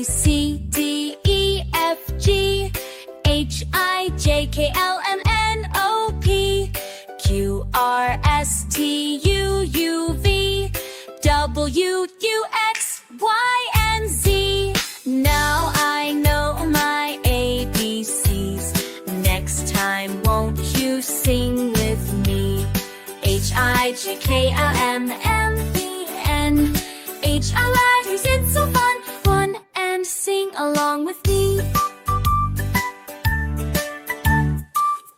B, C, D, E, F, G, H, I, J, K, L, M, N, O, P, Q, R, S, T, U, U, V, W, U, X, Y, and Z. Now I know my ABCs. Next time, won't you sing with me? H, I, J, K, L, M, M, E, N, H, I, letters, it's so fun. One and sing along with me.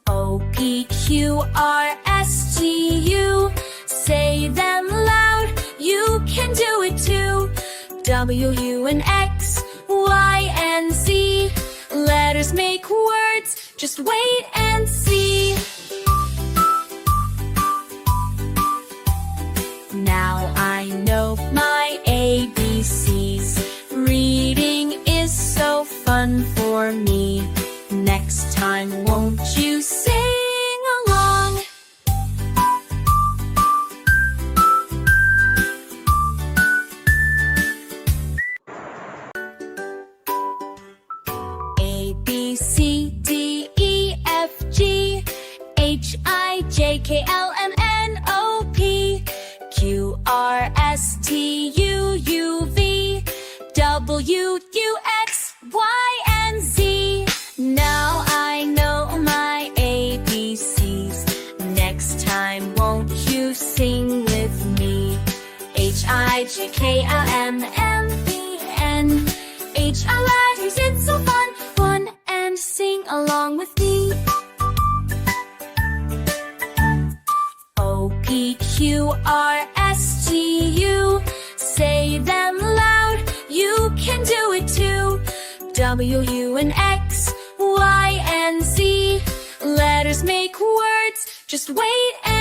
O, P, Q, R, S, T, U. Say them loud, you can do it too. W, U, and X, Y, and Z. Letters make words, just wait and see. Now I know my ABCs. Reading is so fun for me. Next time, won't you sing along? A, B, C, D, E, F, G, H, I, J, K, L, M, N, O, P, Q, R, S, T, U, U, V, W, U, X, Y, and Z. Now I know my ABCs. Next time, won't you sing with me? H, I, J, K, L, M, M, E, N, H, I, letters, it's so fun. One and sing along with me. O, P, Q, R, S, T, U. Say them loud, you can do it too. W, U, and X, Y, and Z. Letters make words, just wait and